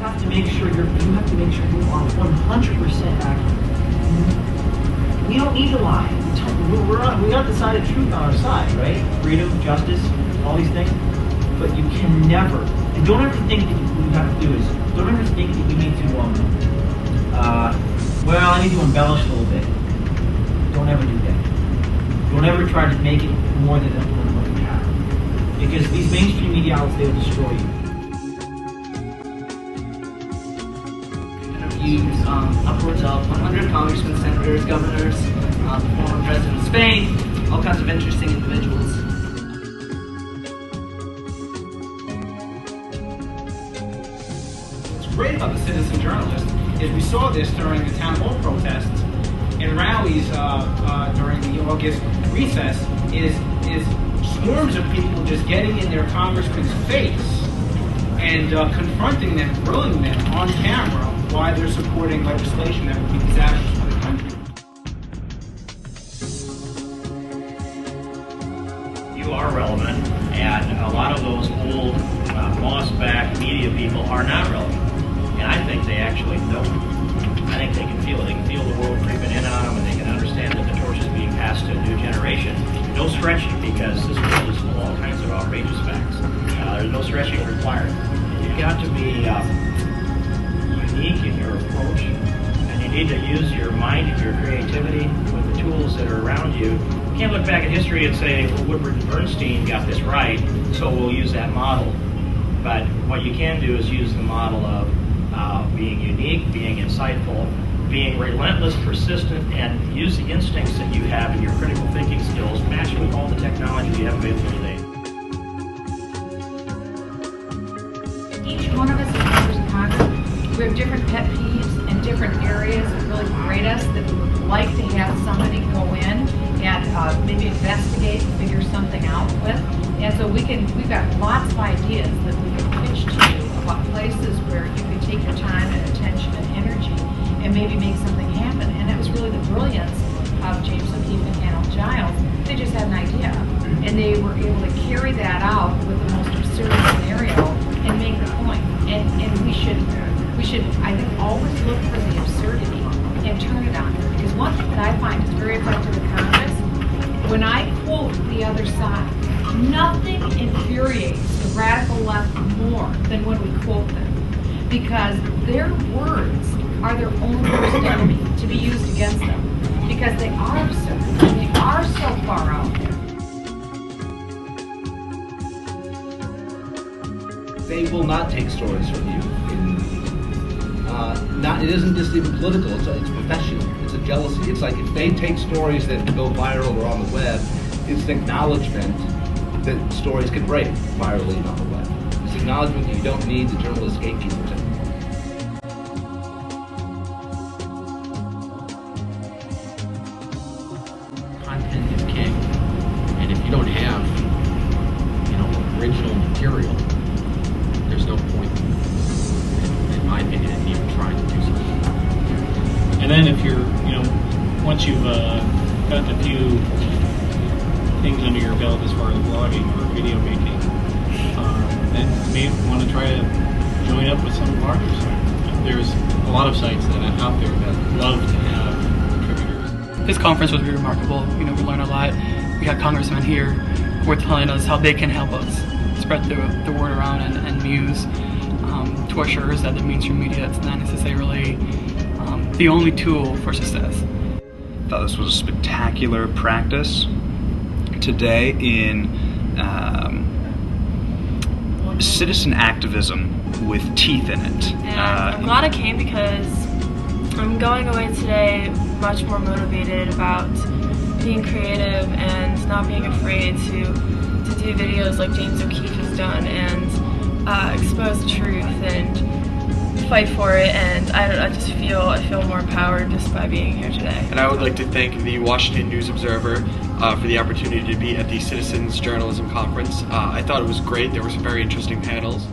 have to make sure you are 100% accurate. We don't need to lie. We got the side of truth on our side, right? Freedom, justice, all these things. But you can never, and don't ever think that what you have to do is, don't ever think that you need to, well, I need to embellish a little bit. Don't ever do that. Don't ever try to make it more than what you have. Because these mainstream media outlets, they will destroy you. Interviews upwards of 100 congressmen, senators, governors, the former president of Spain, all kinds of interesting individuals. What's great about the citizen journalist is we saw this during the town hall protests and rallies during the August recess is swarms of people just getting in their congressman's face and confronting them, grilling them on camera why they're supporting legislation that would be disastrous for the country. You are relevant, and a lot of those old moss-backed media people are not relevant. And I think they actually know it. I think they can feel it. They can feel the world creeping in on them, and they can understand that the torch is being passed to a new generation. No stretching, because this world is full of all kinds of outrageous facts. There's no stretching required. You've got to be unique in your approach, and you need to use your mind and your creativity with the tools that are around you. You can't look back at history and say, well, Woodward and Bernstein got this right, so we'll use that model. But what you can do is use the model of being unique, being insightful, being relentless, persistent, and use the instincts that you have in your critical thinking skills, match it with all the technology you have available today. Each one of us as members of Congress, we have different pet peeves and different areas that really grate us that we would like to have somebody go in and maybe investigate and figure something out with. And so we've got lots of ideas that we can pitch to you about places where you can take your time and attention and energy and maybe make something happen. And that was really the brilliance of James O'Keefe and Hannah Giles. They just had an idea, and they were able to carry that out with the most absurd scenario and make the point. And we should, I think, always look for the absurdity and turn it on. Because one thing that I find is very effective in Congress, when I quote the other side, nothing infuriates the radical left more than when we quote them. Because their words are their own worst enemy to be used against them. Because they are absurd. They are so far out there. They will not take stories from you. It isn't just even political, it's professional. It's a jealousy. It's like if they take stories that go viral or on the web, it's an acknowledgement that stories can break virally on the web. It's an acknowledgement that you don't need the journalist gatekeepers anymore. Content is king, and if you don't have, original material, there's no point, in my opinion, in even trying to do something. And then if you're, once you've got a few things under your belt as far as blogging or video making, then you may want to try to join up with some larger sites. There's a lot of sites that are out there that love to have contributors. This conference was really remarkable. We learned a lot. We got congressmen here who are telling us how they can help us spread the word around and muse to assure us that the mainstream media is not necessarily the only tool for success. I thought this was a spectacular practice today in citizen activism with teeth in it. And I'm glad I came because I'm going away today much more motivated about being creative and not being afraid to do videos like James O'Keefe has done and expose the truth and fight for it, and I feel more empowered just by being here today. And I would like to thank the Washington News Observer for the opportunity to be at the Citizens Journalism Conference. I thought it was great. There were some very interesting panels.